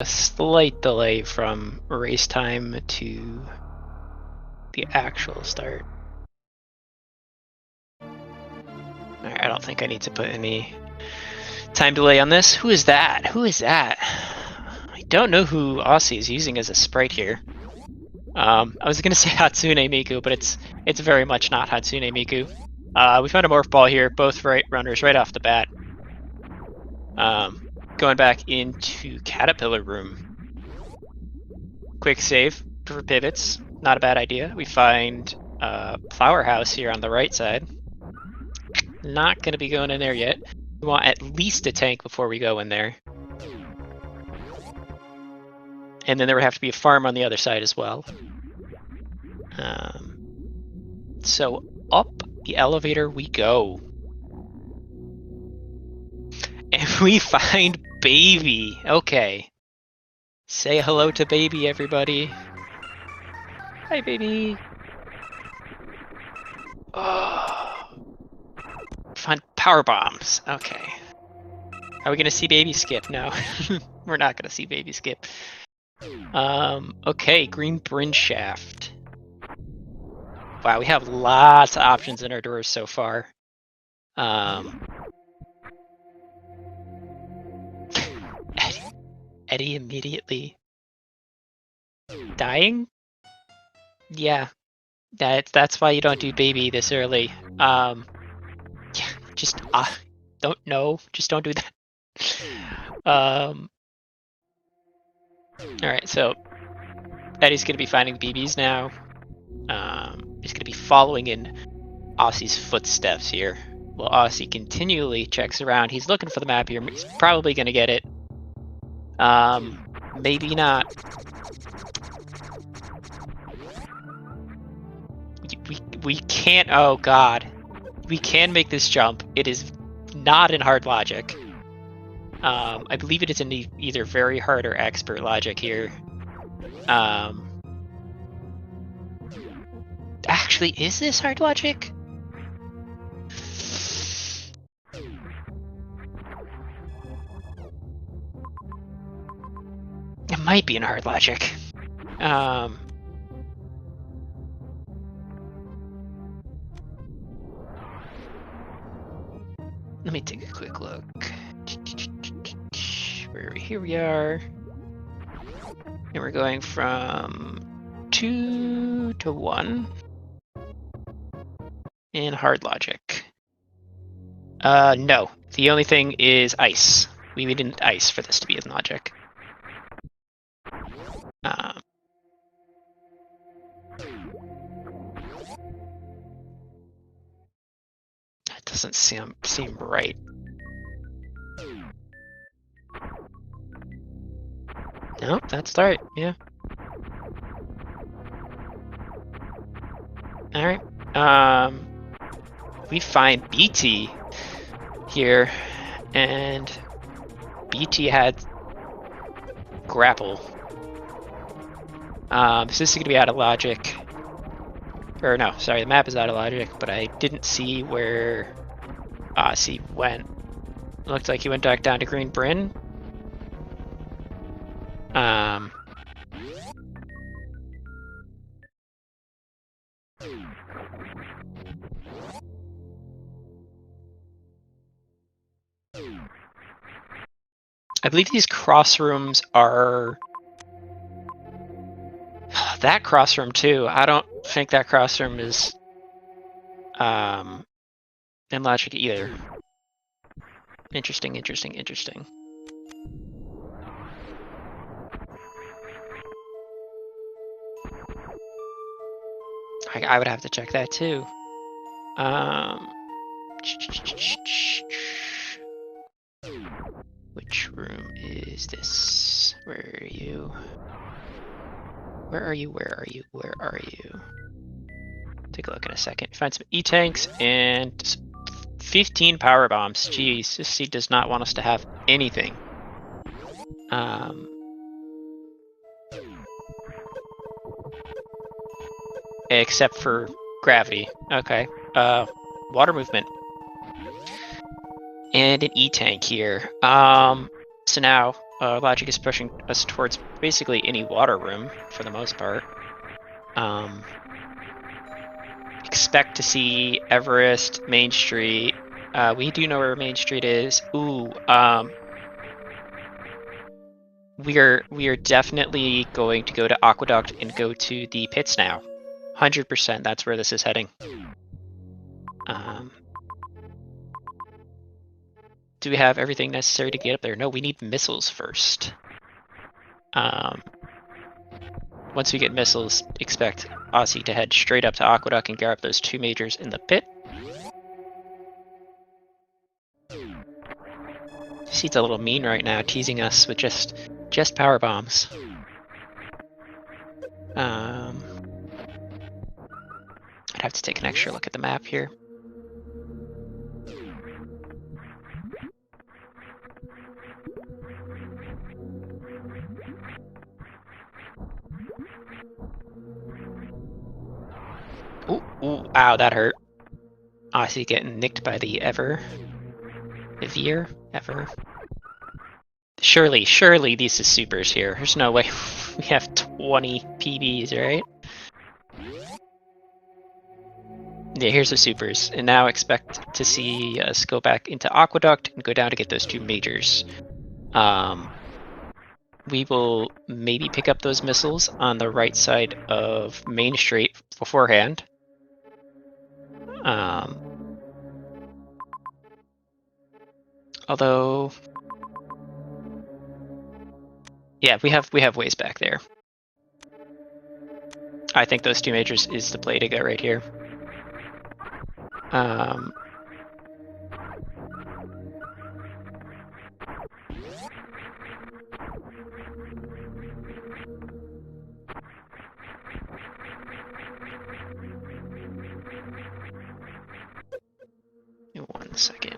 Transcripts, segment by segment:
a slight delay from race time to the actual start. Alright, I don't think I need to put any time delay on this. Who is that? Who is that? I don't know who Aussie is using as a sprite here. I was gonna say Hatsune Miku, but it's very much not Hatsune Miku. We found a morph ball here, both right runners right off the bat. Going back into Caterpillar Room. Quick save for pivots, not a bad idea. We find Flower House here on the right side. Not gonna be going in there yet. We want at least a tank before we go in there. And then there would have to be a farm on the other side as well. So up the elevator we go. And we find Baby. Okay. Say hello to Baby, everybody. Hi, Baby. Oh. Find power bombs. Okay. Are we gonna see Baby skip? No. We're not gonna see Baby skip. Okay, green Bryn shaft. Wow, we have lots of options in our doors so far. Eddie immediately dying? Yeah. That's why you don't do Baby this early. Yeah, just don't know. Just don't do that. Alright, so Eddie's gonna be finding BBs now. He's gonna be following in Aussie's footsteps here. Well, Aussie continually checks around. He's looking for the map here. He's probably gonna get it. Maybe not. We can't. Oh God, we can make this jump. It is not in hard logic. I believe it is in either very hard or expert logic here. Actually, is this hard logic? It might be in hard logic. Let me take a quick look. Here we are. And we're going from 2 to 1 in hard logic. No. The only thing is ice. We need ice for this to be in logic. That doesn't seem right. No, that's right. Yeah. All right. We find BT here, and BT had grapple. So this is going to be out of logic. Or no, sorry, the map is out of logic, but I didn't see where Aussie went. Looked like he went back down to Green Bryn. I believe these cross rooms are that cross room too. I don't think that cross room is in logic either. Interesting. I would have to check that too. Which room is this? Where are you? Where are you? Take a look in a second. Find some E-tanks and 15 power bombs. Jeez, this seed does not want us to have anything. Except for gravity. Okay. Water movement. And an E-tank here. So now logic is pushing us towards basically any water room for the most part. Expect to see Everest, Main Street. We do know where Main Street is. Ooh, we are definitely going to go to Aqueduct and go to the pits now. 100%, that's where this is heading. Do we have everything necessary to get up there? No, we need missiles first. Once we get missiles, expect Aussie to head straight up to Aqueduct and grab those 2 majors in the pit. He's a little mean right now, teasing us with just power bombs. I'd have to take an extra look at the map here. Ooh, ow, that hurt. Aussie getting nicked by the Ever. Surely these is supers here. There's no way we have 20 PBs, right? Yeah, here's the supers. And now expect to see us go back into Aqueduct and go down to get those 2 majors. We will maybe pick up those missiles on the right side of Main Street beforehand. Although, yeah, we have ways back there. I think those 2 majors is the play to go right here. One second.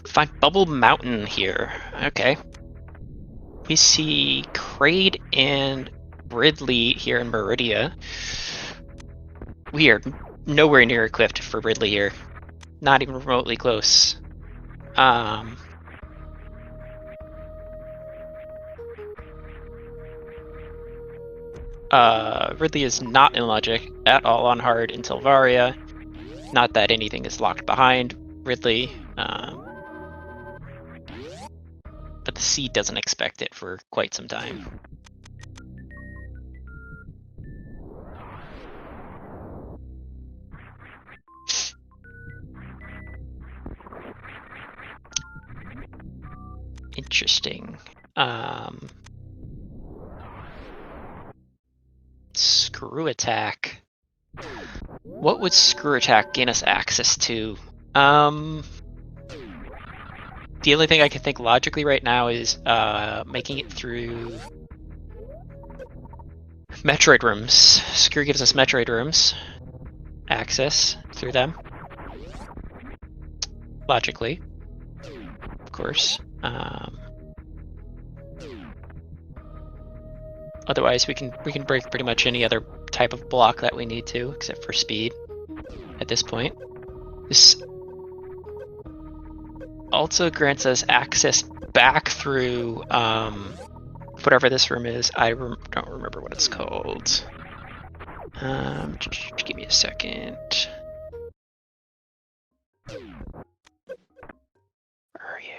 Find Bubble Mountain here. Okay. We see Kraid and Ridley here in Meridia. We are nowhere near equipped for Ridley here. Not even remotely close. Ridley is not in logic at all on hard until Varia. Not that anything is locked behind Ridley. But the seed doesn't expect it for quite some time. Interesting. Screw attack. What would screw attack gain us access to? The only thing I can think logically right now is making it through Metroid rooms. Screw gives us Metroid rooms access through them. Logically, of course. Otherwise, we can break pretty much any other type of block that we need to, except for speed. At this point, this also grants us access back through whatever this room is. I don't remember what it's called. Give me a second. Where are you?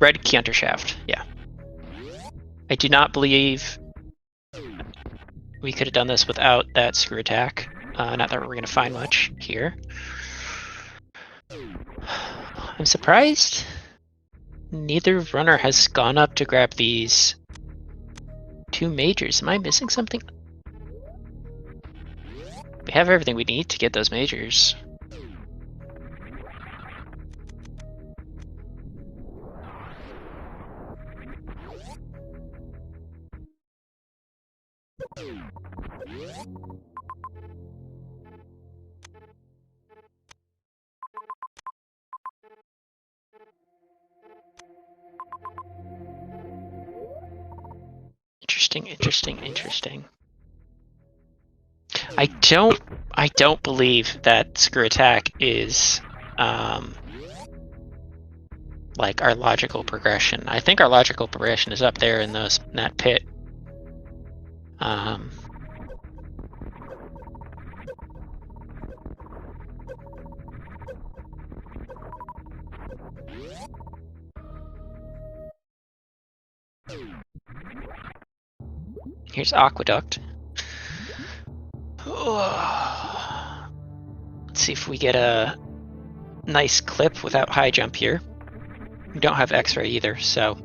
Red Canter Shaft. Yeah. I do not believe we could have done this without that screw attack. Not that we're going to find much here. I'm surprised neither runner has gone up to grab these 2 majors. Am I missing something? We have everything we need to get those majors. Interesting. I don't believe that Screw Attack is like our logical progression. I think our logical progression is up there in that pit. Here's Aqueduct. Let's see if we get a nice clip without high jump here. We don't have X-ray either, so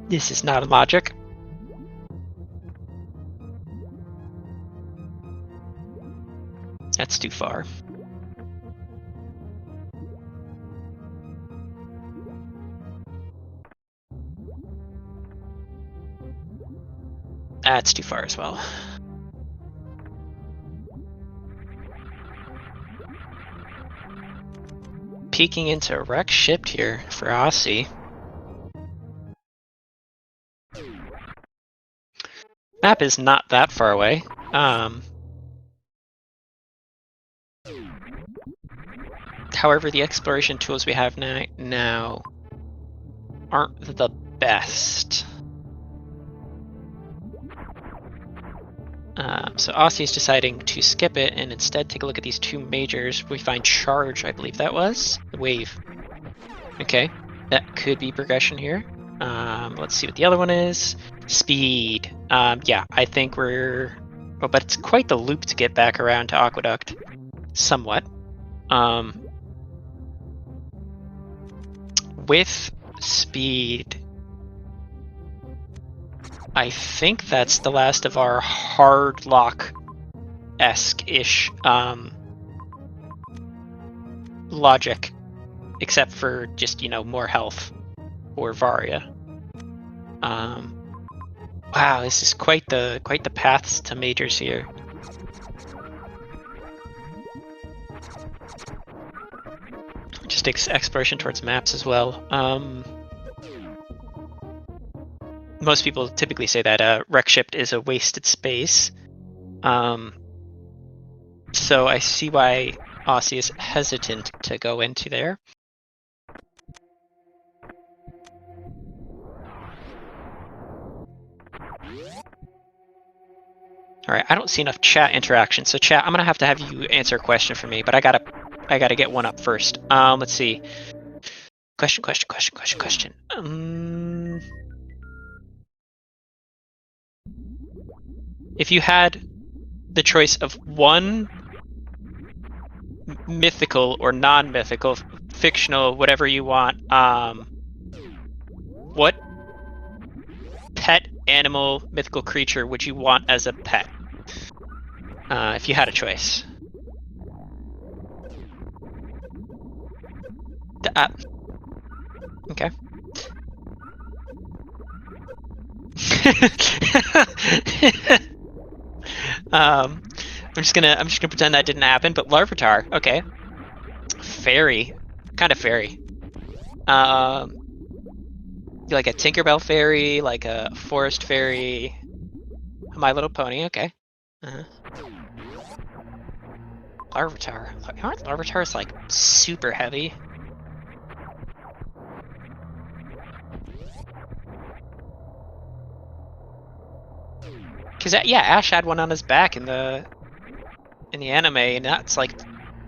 this is not a logic. That's too far. That's too far as well. Peeking into a wreck shipped here for Aussie. Map is not that far away. However, the exploration tools we have now aren't the best. So Aussie's deciding to skip it and instead take a look at these two majors. We find Charge, I believe that was. The Wave. Okay, that could be progression here. Let's see what the other one is. Speed. Yeah, I think we're... Well, but it's quite the loop to get back around to Aqueduct. Somewhat. With Speed... I think that's the last of our hard lock-esque-ish logic, except for just, more health or Varia. Wow, this is quite the paths to majors here. Just exploration towards maps as well. Most people typically say that wreck shipped is a wasted space. So I see why Aussie is hesitant to go into there. Alright, I don't see enough chat interaction. So chat, I'm gonna have you answer a question for me, but I gotta get one up first. Let's see. Question. If you had the choice of one mythical or non-mythical, fictional, whatever you want, what pet, animal, mythical creature would you want as a pet? If you had a choice. Okay. I'm just gonna pretend that didn't happen, but Larvitar, okay. Fairy. Kind of fairy. Like a Tinkerbell fairy, like a forest fairy. My Little Pony, okay. Larvitar. Aren't Larvitars like super heavy? Cause yeah, Ash had one on his back in the anime, and that's like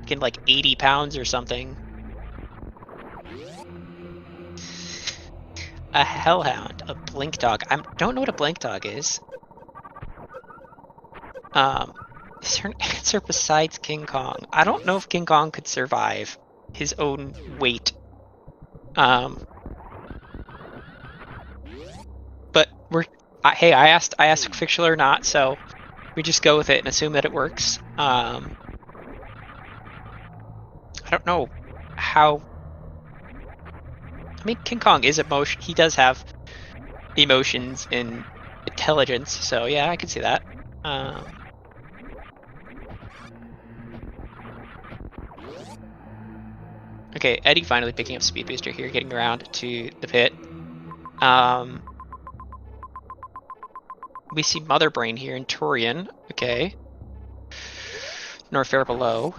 getting like 80 pounds or something. A Hellhound, a Blink Dog. I don't know what a Blink Dog is. Is there an answer besides King Kong? I don't know if King Kong could survive his own weight. But hey, I asked fictional or not, so We just go with it and assume that it works. I don't know how. I mean, King Kong is emotion. He does have emotions and intelligence, so yeah, I can see that. Okay, Eddie finally picking up Speed Booster here, getting around to the pit. We see Mother Brain here in Turian. Okay. Norfair below.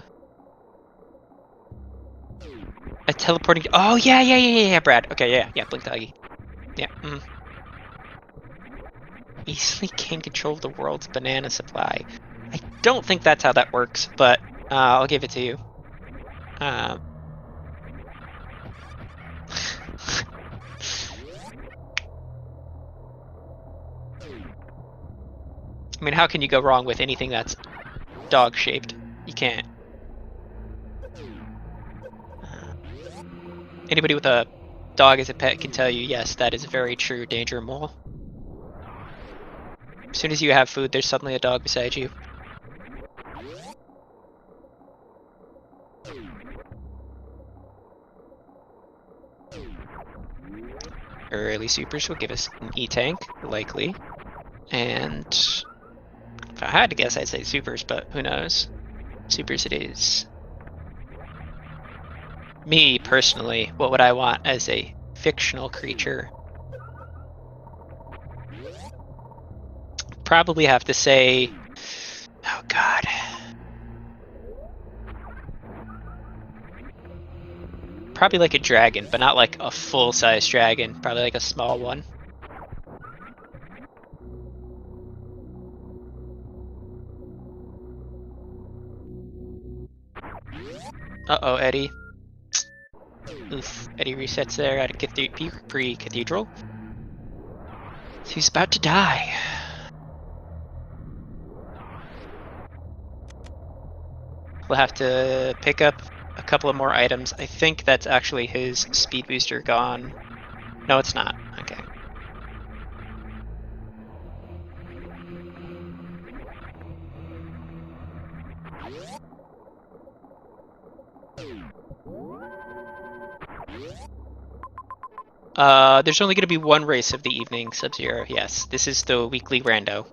A teleporting. Oh yeah, Brad. Okay, yeah, Blink Doggy. Yeah. Easily can control the world's banana supply. I don't think that's how that works, but I'll give it to you. I mean, how can you go wrong with anything that's dog-shaped? You can't. Anybody with a dog as a pet can tell you, yes, that is a very true danger mole. As soon as you have food, there's suddenly a dog beside you. Early supers will give us an E-Tank, likely. And if I had to guess, I'd say supers, but who knows? Supers it is. Me, personally, what would I want as a fictional creature? Probably have to say... Oh god. Probably like a dragon, but not like a full-size dragon. Probably like a small one. Uh-oh, Eddie. Oof, Eddie resets there at a pre-cathedral. So he's about to die. We'll have to pick up a couple of more items. I think that's actually his speed booster gone. No, it's not. Okay. There's only going to be one race of the evening, Sub-Zero. Yes, this is the weekly Rando.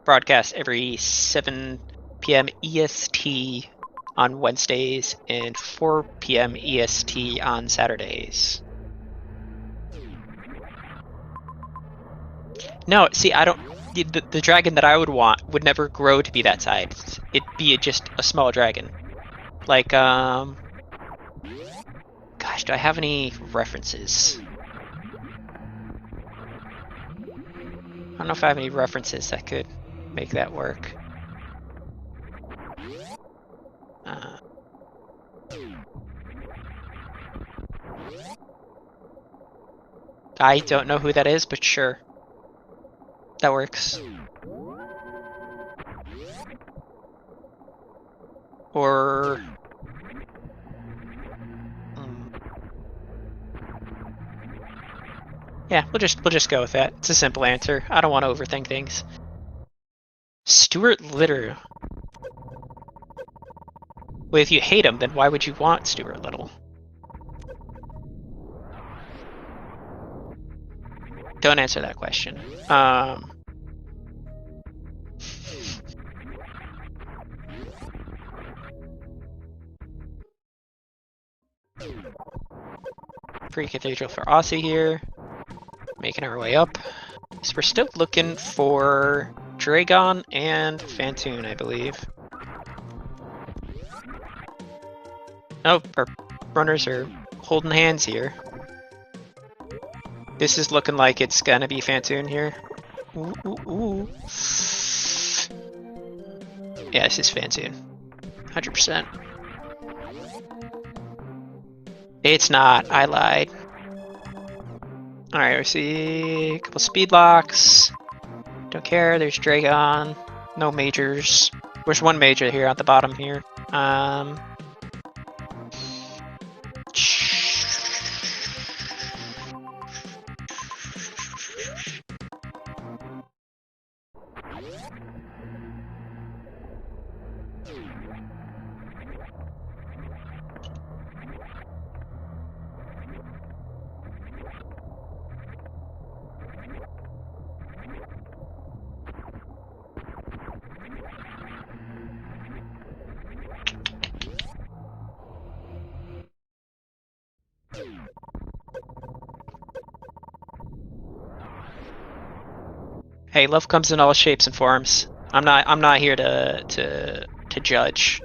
Broadcast every 7 p.m. EST on Wednesdays and 4 p.m. EST on Saturdays. No, see, I don't... The dragon that I would want would never grow to be that size. It'd be just a small dragon. Like, gosh, do I have any references? I don't know if I have any references that could make that work. I don't know who that is, but sure. That works. Or... yeah, we'll just go with that. It's a simple answer. I don't want to overthink things. Stuart Little. Well, if you hate him, then why would you want Stuart Little? Don't answer that question. Pre-cathedral for Aussie here. Making our way up. So we're still looking for Dragon and Phantoon, I believe. Oh, our runners are holding hands here. This is looking like it's gonna be Phantoon here. Ooh, ooh, ooh. Yeah, this is Phantoon. 100%. It's not. I lied. Alright, we see a couple speed locks. Don't care. There's Dragon. No majors. There's one major here at the bottom here. Hey, love comes in all shapes and forms. I'm not here to judge.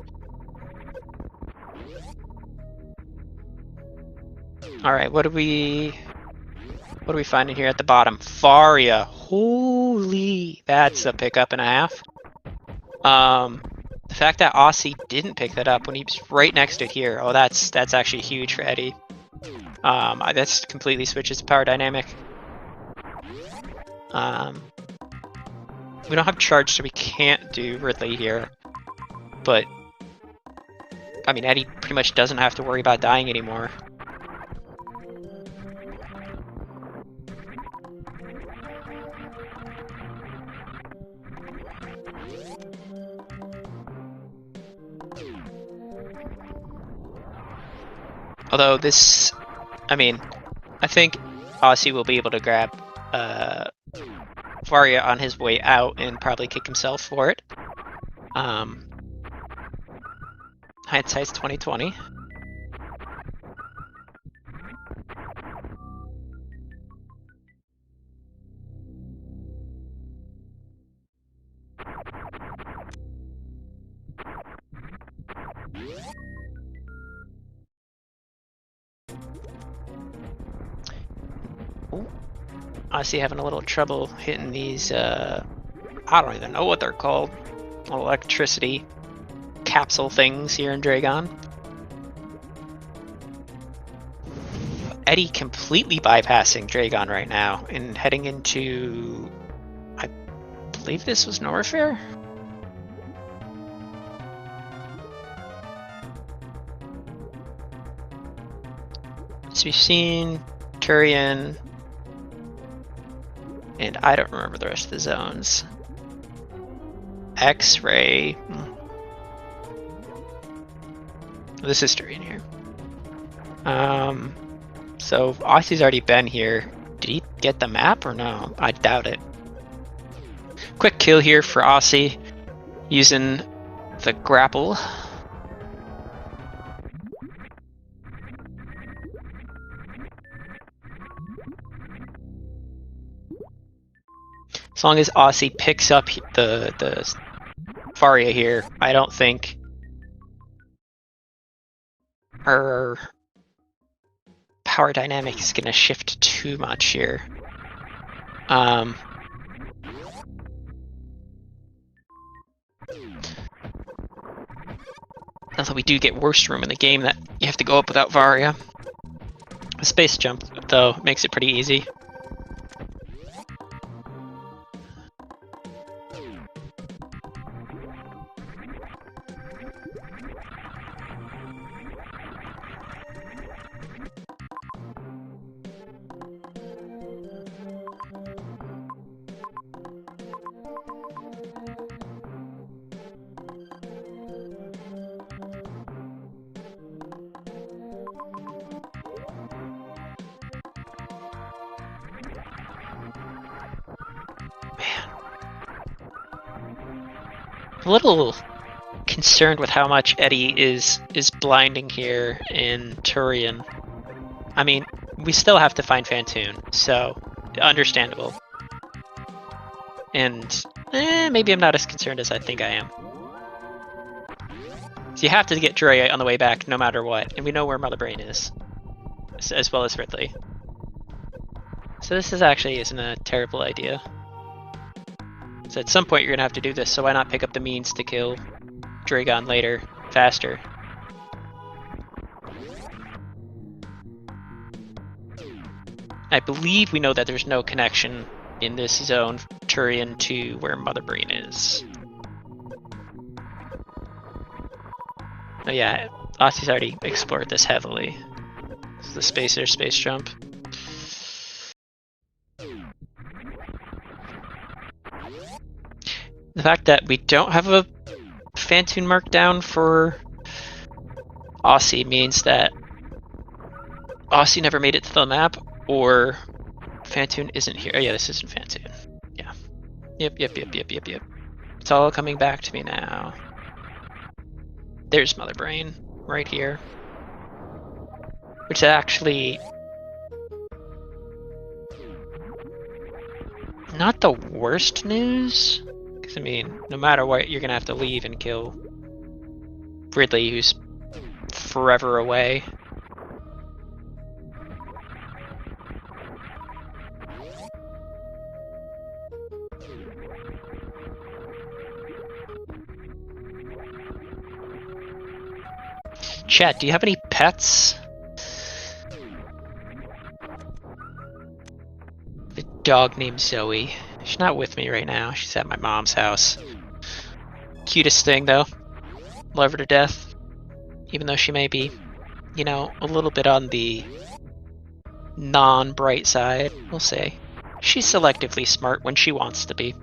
All right, what do we find in here at the bottom? Faria. Holy, that's a pickup and a half. The fact that Aussie didn't pick that up when he was right next to it here. Oh, that's actually huge for Eddie. That's completely switches the power dynamic. We don't have charge, so we can't do Ridley here. But I mean, Eddie pretty much doesn't have to worry about dying anymore. Although this, I mean, I think Aussie will be able to grab Varia on his way out and probably kick himself for it. Hindsight's 2020. Honestly, having a little trouble hitting these, I don't even know what they're called, electricity capsule things here in Dragon. Eddie completely bypassing Dragon right now and heading into, I believe this was Norfair? So we've seen Turian, and I don't remember the rest of the zones. X-ray. This is Turian here. So Aussie's already been here. Did he get the map or no? I doubt it. Quick kill here for Aussie using the grapple. As long as Aussie picks up the Faria here, I don't think our power dynamic is going to shift too much here. Although we do get worst room in the game that you have to go up without Varia. A space jump, though, makes it pretty easy. A little concerned with how much Eddie is blinding here in Turian. I mean, we still have to find Fantoon, so understandable. And maybe I'm not as concerned as I think I am. So you have to get Dre on the way back no matter what, and we know where Mother Brain is, as well as Ridley. So this actually isn't a terrible idea. So at some point you're gonna have to do this, so why not pick up the means to kill Dragon later, faster? I believe we know that there's no connection in this zone, Turian, to where Mother Brain is. Oh yeah, Aussie's already explored this heavily. This is the space jump. The fact that we don't have a Fantoon mark down for Aussie means that Aussie never made it to the map, or Fantoon isn't here. Oh yeah, this isn't Fantoon. Yeah. Yep. It's all coming back to me now. There's Mother Brain, right here. which is actually not the worst news. Because, I mean, no matter what, you're going to have to leave and kill Ridley, who's forever away. Chat, do you have any pets? The dog named Zoe. She's not with me right now. She's at my mom's house. Cutest thing, though. Love her to death. Even though she may be, you know, a little bit on the non-bright side, we'll say. She's selectively smart when she wants to be.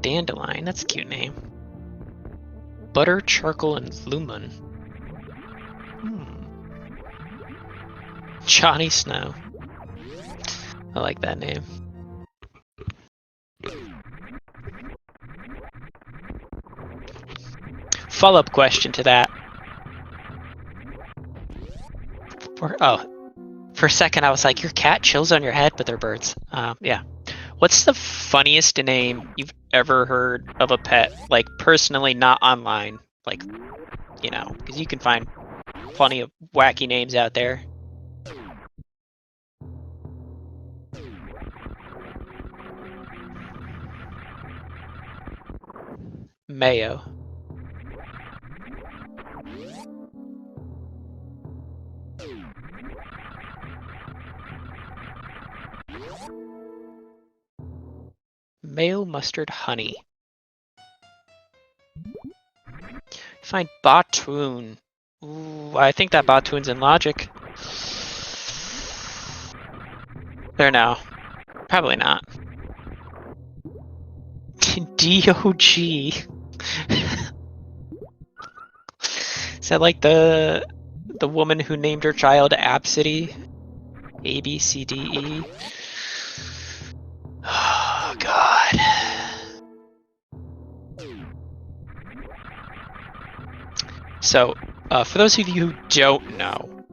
Dandelion, that's a cute name. Butter, charcoal, and lumen. Johnny Snow. I like that name. Follow-up question to that. For a second I was like, your cat chills on your head, but they're birds. Yeah. What's the funniest name you've ever heard of a pet? Like, personally, not online. Like, you know, because you can find plenty of wacky names out there. Mayo. Mayo mustard honey. Find Batoon. Ooh, I think that Batoon's in Logic. There now. Probably not. DOG. Is that like the woman who named her child Absidy? A, B, C, D, E. Oh, God. So, for those of you who don't know,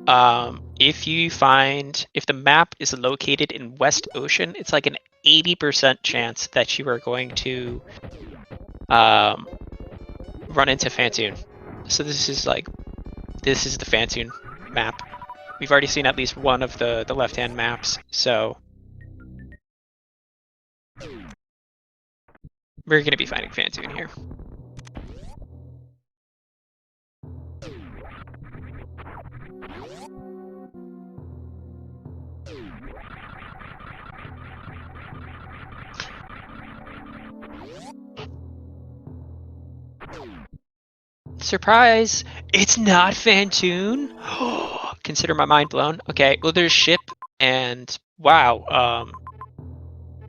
if the map is located in West Ocean, it's like an 80% chance that you are going to run into Fantoon. So this is the Fantoon map. We've already seen at least one of the left-hand maps, so we're going to be finding Fantoon here. Surprise! It's not Fantoon! Consider my mind blown. Okay, well there's ship, and wow,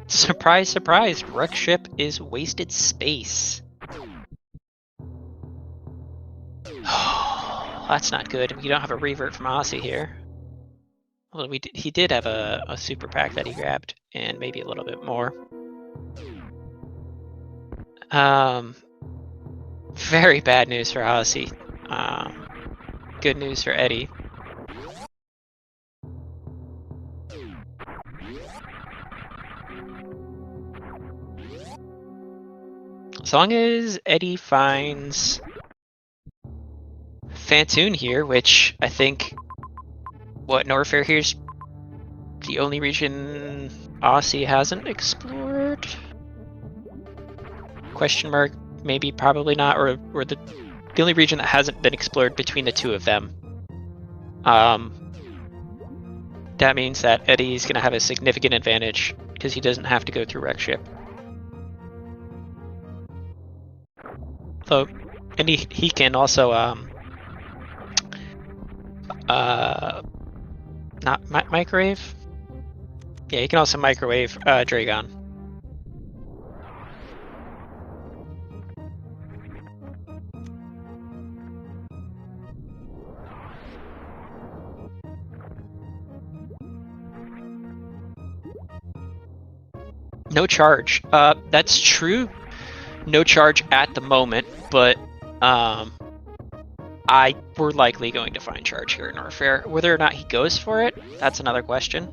surprise, surprise, wreck ship is wasted space. That's not good. We don't have a revert from Aussie here. Well, he did have a super pack that he grabbed, and maybe a little bit more. Very bad news for Aussie. Good news for Eddie. As long as Eddie finds Fantoon here, which I think, Norfair here's the only region Aussie hasn't explored? Question mark, maybe, probably not, or the only region that hasn't been explored between the two of them. That means that Eddie's going to have a significant advantage because he doesn't have to go through wreck ship. So, and he can also not microwave. Yeah, he can also microwave Dragon. No charge. That's true. No charge at the moment, but we're likely going to find charge here in Norfair. Whether or not he goes for it, that's another question.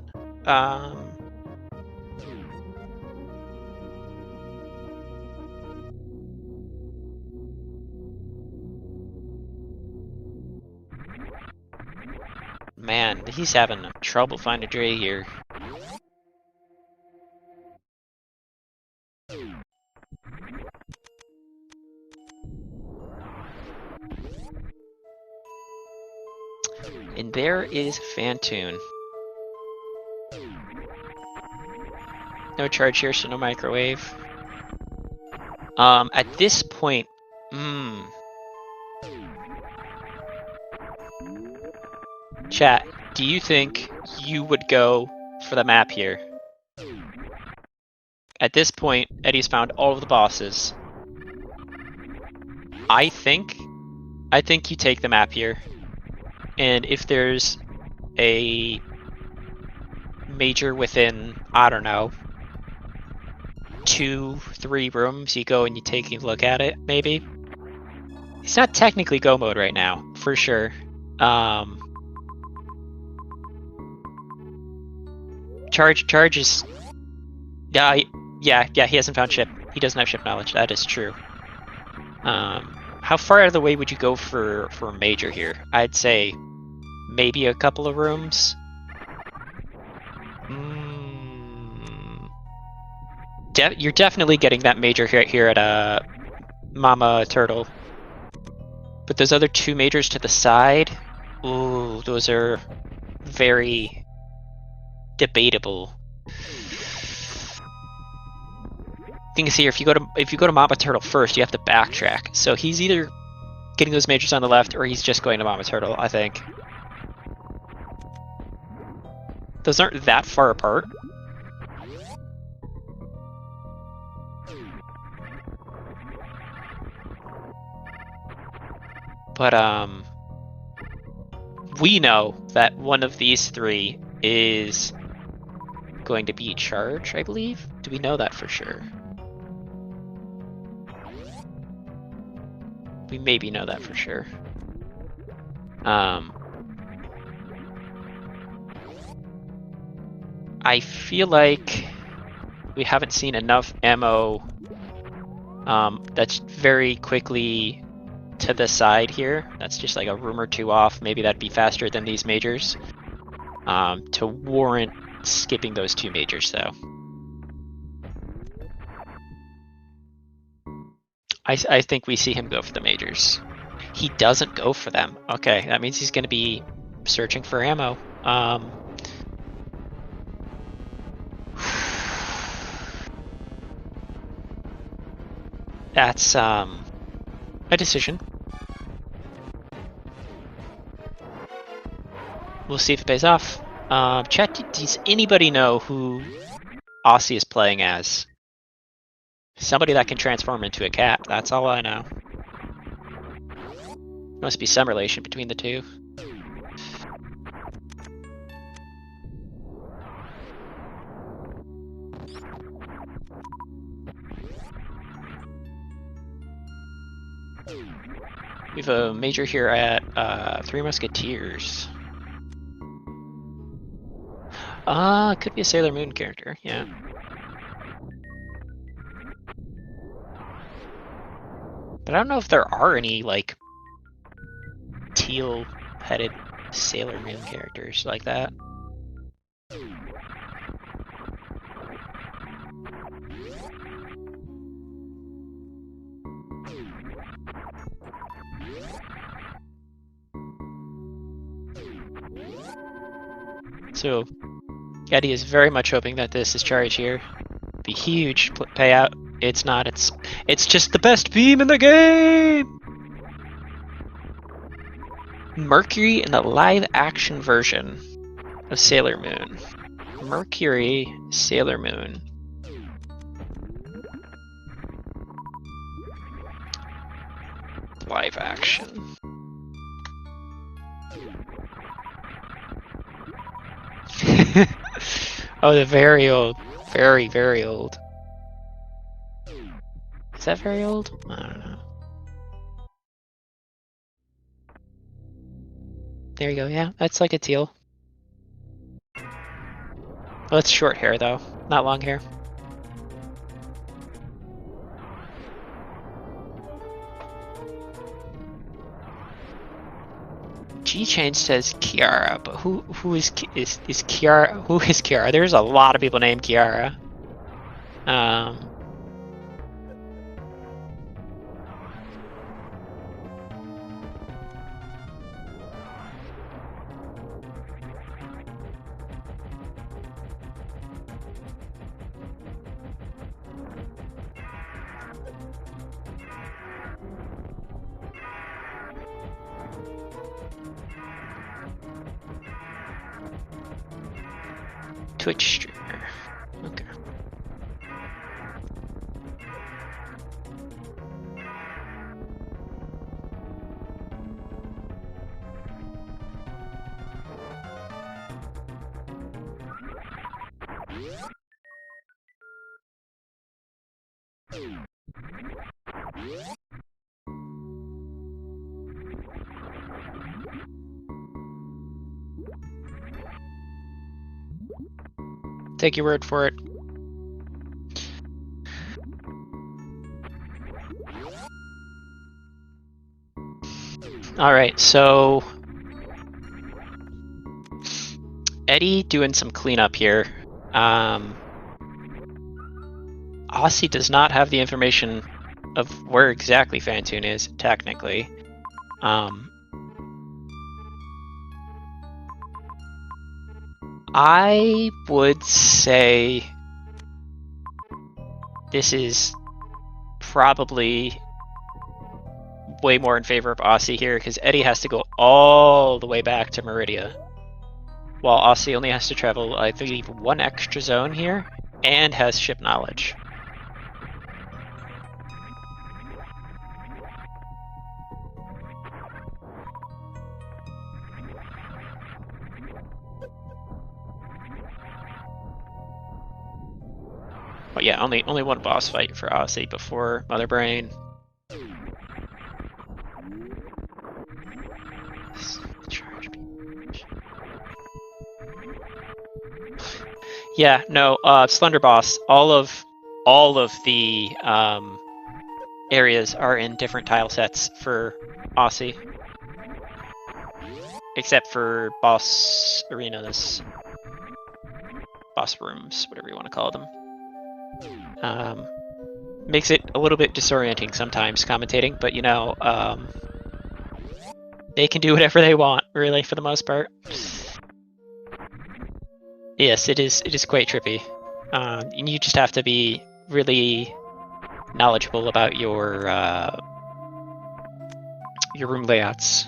Man, he's having trouble finding Dre here. And there is Fantoon. No charge here, so no microwave. At this point, chat, do you think you would go for the map here? At this point, Eddie's found all of the bosses. I think you take the map here. And if there's a major within, I don't know, 2-3 rooms, you go and you take a look at it, maybe. It's not technically go mode right now, for sure. Charge is... yeah, he hasn't found ship. He doesn't have ship knowledge, that is true. How far out of the way would you go for a major here? I'd say maybe a couple of rooms. You're definitely getting that major here at Mama Turtle. But those other 2 majors to the side, ooh, those are very debatable. Thing is here, if you go to Mama Turtle first, you have to backtrack. So he's either getting those majors on the left, or he's just going to Mama Turtle, I think. Those aren't that far apart. But we know that one of these 3 is going to be charge, I believe. Do we know that for sure? We maybe know that for sure. I feel like we haven't seen enough ammo that's very quickly to the side here. That's just like a room or 2 off. Maybe that'd be faster than these majors. To warrant skipping those 2 majors, though. I think we see him go for the majors. He doesn't go for them. Okay, that means he's going to be searching for ammo. That's a decision. We'll see if it pays off. Chat, does anybody know who Aussie is playing as? Somebody that can transform into a cat, that's all I know. Must be some relation between the 2. We have a major here at 3 Musketeers. Could be a Sailor Moon character, yeah. But I don't know if there are any, like, teal-headed Sailor Moon characters like that. So, Eddie is very much hoping that this is charge here. Be huge payout. It's not. It's just the best beam in the game. Mercury in the live-action version of Sailor Moon. Mercury, Sailor Moon. Live action. Oh, the very old. Very, very old. Is that very old? I don't know. There you go, yeah, that's like a teal. Well, it's short hair though, not long hair. G-Chain says Kiara, but who is Kiara? Who is Kiara? There's a lot of people named Kiara. Twitch streamer. Okay. Take your word for it. All right, so Eddie doing some cleanup here. Aussie does not have the information of where exactly Fantoon is, technically. I would say this is probably way more in favor of Aussie here, because Eddie has to go all the way back to Meridia, while Aussie only has to travel, I believe, one extra zone here, and has ship knowledge. But yeah, only one boss fight for Aussie before Mother Brain. Yeah, no, Slender Boss. All of the areas are in different tile sets for Aussie, except for boss arenas, boss rooms, whatever you want to call them. Makes it a little bit disorienting sometimes commentating, but you know, they can do whatever they want, really, for the most part. Yes, it is quite trippy. And you just have to be really knowledgeable about your room layouts.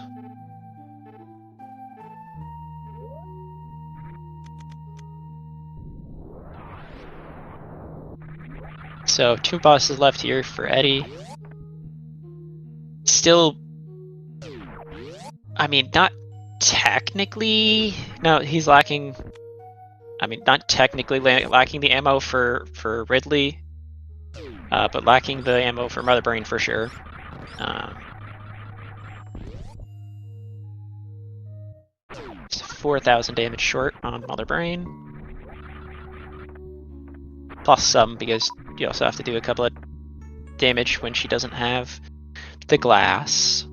So 2 bosses left here for Eddie. Still, I mean, not technically. No, he's lacking. I mean, not technically lacking the ammo for Ridley, but lacking the ammo for Mother Brain for sure. 4,000 damage short on Mother Brain. Plus some, because you also have to do a couple of damage when she doesn't have the glass.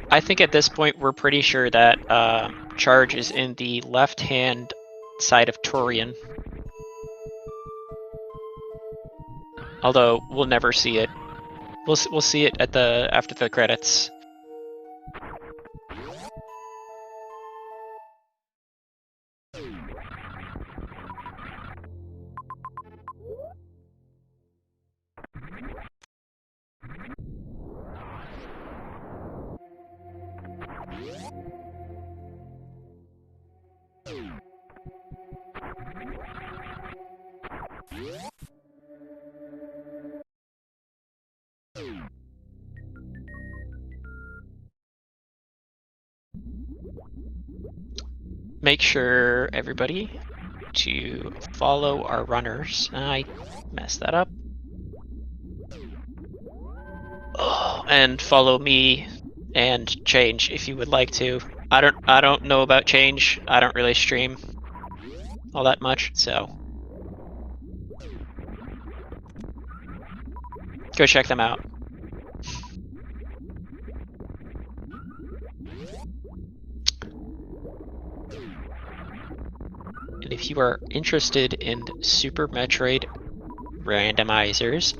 I think at this point we're pretty sure that charge is in the left-hand side of Torian. Although we'll never see it. We'll see it at after the credits. make sure, everybody, to follow our runners. I messed that up. Oh, and follow me and Change if you would like to. I don't know about Change. I don't really stream all that much, so go check them out. And if you are interested in Super Metroid randomizers,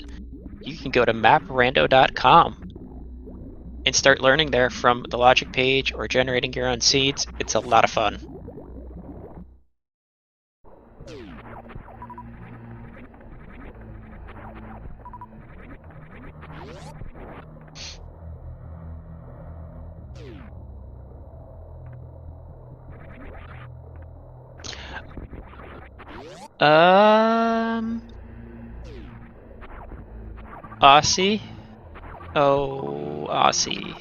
you can go to maprando.com and start learning there from the logic page or generating your own seeds. It's a lot of fun. Aussie? Oh, Aussie.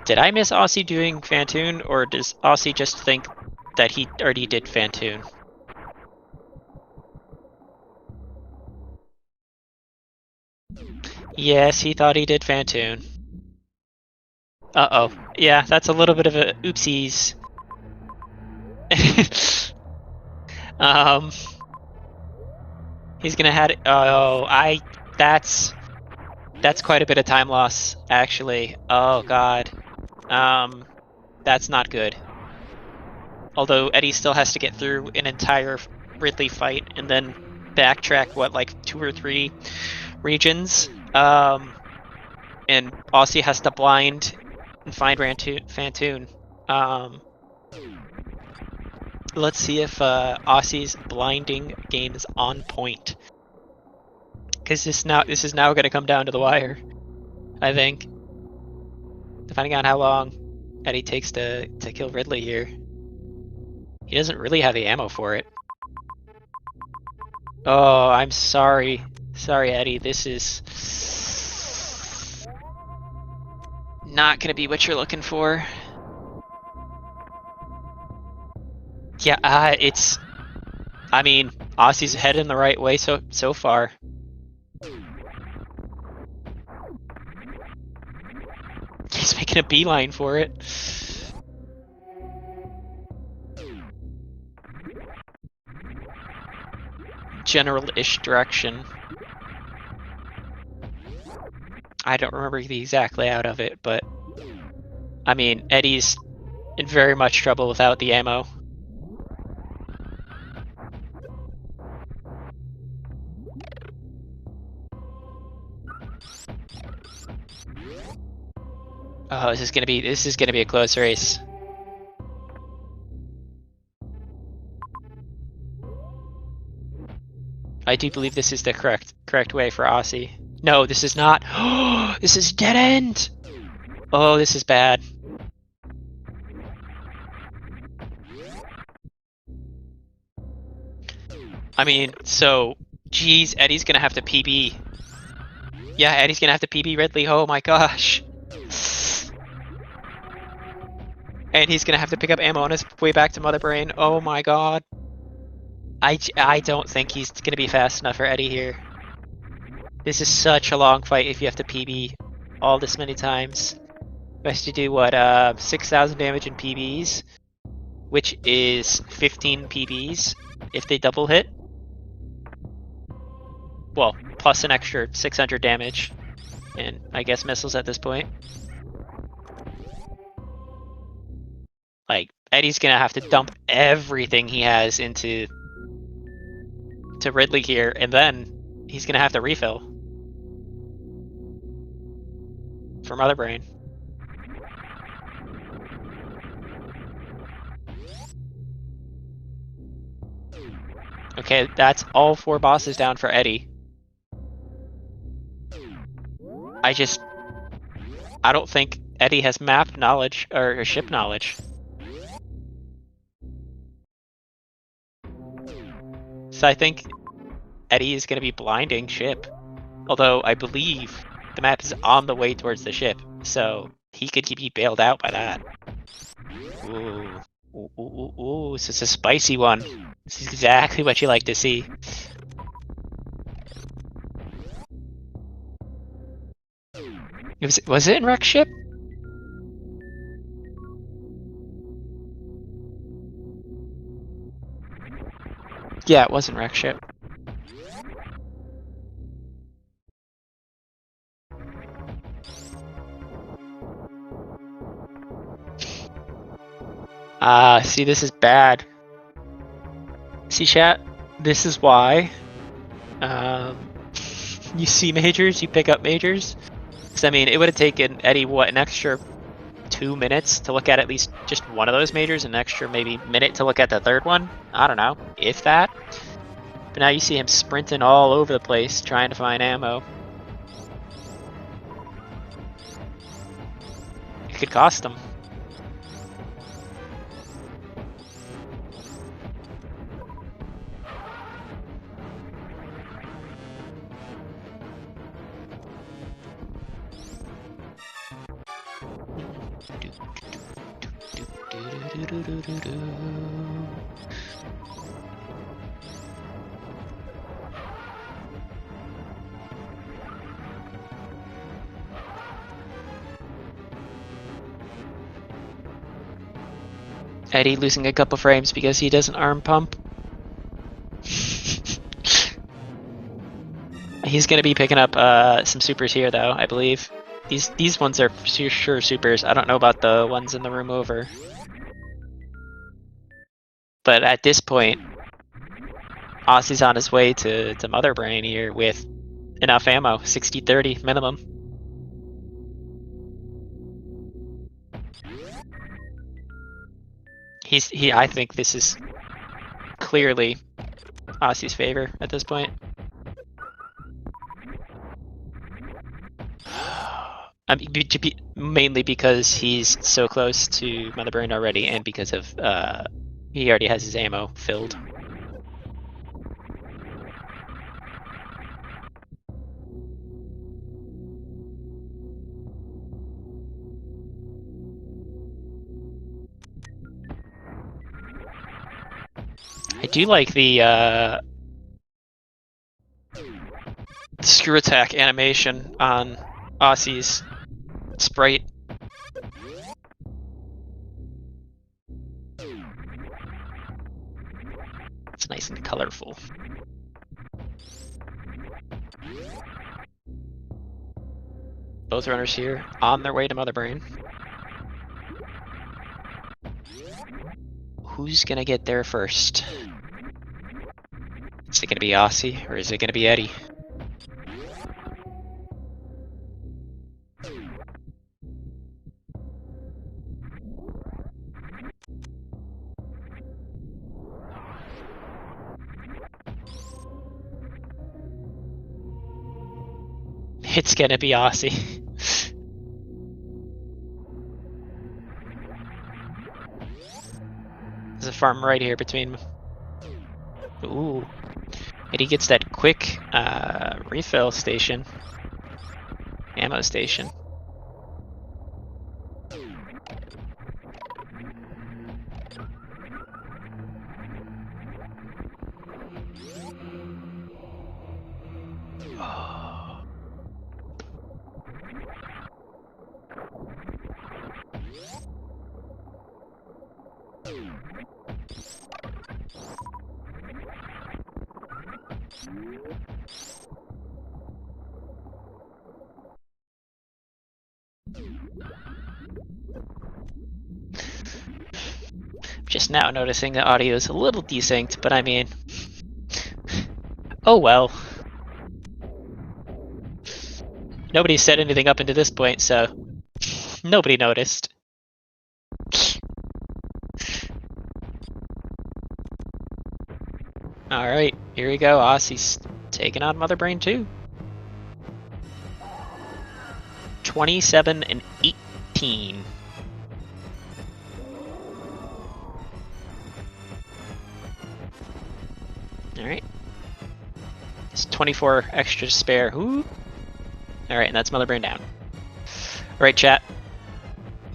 Did I miss Aussie doing Fantoon, or does Aussie just think that he already did Fantoon? Yes, he thought he did Fantoon. Uh-oh. Yeah, that's a little bit of a oopsies. He's gonna have it. Oh, that's quite a bit of time loss, actually. Oh god. That's not good. Although Eddie still has to get through an entire Ridley fight and then backtrack, what, like 2 or 3 regions? And Aussie has to blind and find Fantoon. Let's see if Aussie's blinding game is on point. Because this is now going to come down to the wire, I think. Depending on how long Eddie takes to kill Ridley here. He doesn't really have the ammo for it. Oh, I'm sorry. Sorry, Eddie. This is not going to be what you're looking for. Yeah, I mean, Aussie's heading the right way so far. He's making a beeline for it. General-ish direction. I don't remember the exact layout of it, but I mean, Eddie's in very much trouble without the ammo. Oh, this is gonna be a close race. I do believe this is the correct way for Aussie. No, this is not. This is dead end. Oh, this is bad. I mean, so, geez, Eddie's gonna have to PB. Yeah, Eddie's gonna have to PB Ridley. Oh my gosh. And he's gonna have to pick up ammo on his way back to Mother Brain. Oh my god. I don't think he's gonna be fast enough for Eddie here. This is such a long fight if you have to PB all this many times. You have to do what, 6,000 damage in PBs, which is 15 PBs if they double hit. Well, plus an extra 600 damage, and I guess missiles at this point. Like, Eddie's gonna have to dump everything he has into Ridley here, and then he's gonna have to refill for Mother Brain. Okay, that's all 4 bosses down for Eddie. I don't think Eddie has map knowledge or ship knowledge. So I think Eddie is going to be blinding ship. Although I believe the map is on the way towards the ship, so he could be bailed out by that. Ooh. Ooh, ooh, ooh, ooh. This is a spicy one. This is exactly what you like to see. Was it in Wreck Ship? Yeah, it was in Wreck Ship. See, this is bad. See, chat? This is why. You see majors, you pick up majors. Because, I mean, it would have taken Eddie, what, an extra 2 minutes to look at least just one of those majors, an extra maybe minute to look at the third one? I don't know, if that. But now you see him sprinting all over the place trying to find ammo. It could cost him. Eddie losing a couple frames because he doesn't arm pump. He's gonna be picking up some supers here, though, I believe. These ones are sure supers. I don't know about the ones in the room over. But at this point, Aussie's on his way to Mother Brain here with enough ammo, 60-30 minimum. I think this is clearly Aussie's favor at this point. I mean, mainly because he's so close to Mother Brain already, and because of he already has his ammo filled. I do like the screw attack animation on Aussie's sprite. It's nice and colorful. Both runners here on their way to Mother Brain. Who's gonna get there first? Is it gonna be Aussie or is it gonna be Eddie? It's gonna be Aussie. There's a farm right here between. Ooh. And he gets that quick refill station. Ammo station. Just now noticing the audio is a little desynced, but I mean, oh well. Nobody said anything up until this point, so nobody noticed. Alright, here we go. Aussie's taking on Mother Brain 2. 27 and 18. Alright. It's 24 extra to spare. Ooh. All right, and that's Mother Brain down. All right, chat.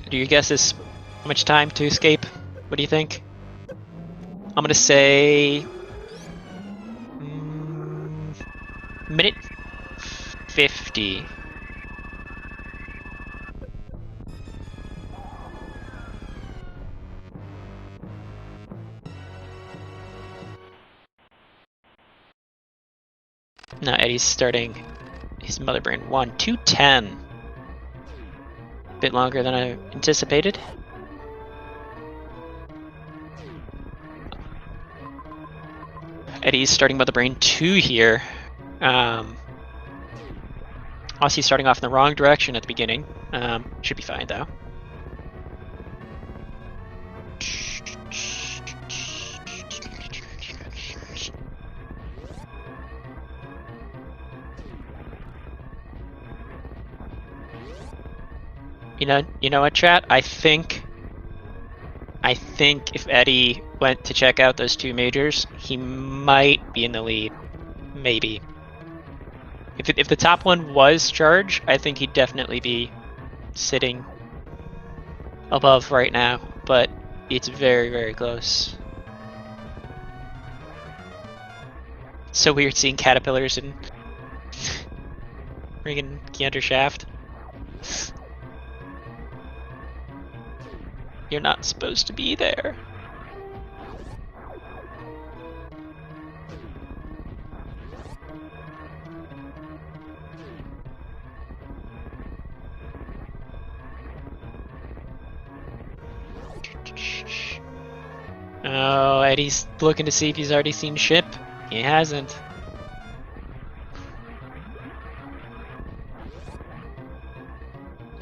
Do your guesses? How much time to escape? What do you think? I'm gonna say minute 50. Now Eddie's starting his Mother Brain 1, 2:10. A bit longer than I anticipated. Eddie's starting Mother Brain 2 here. Aussie's starting off in the wrong direction at the beginning. Should be fine though. You know what, chat? I think if Eddie went to check out those two majors, he might be in the lead. Maybe. If the top one was charge, I think he'd definitely be sitting above right now, but it's very, very close. It's so weird seeing caterpillars in friggin' Keander Shaft. You're not supposed to be there. Oh, Eddie's looking to see if he's already seen ship. He hasn't.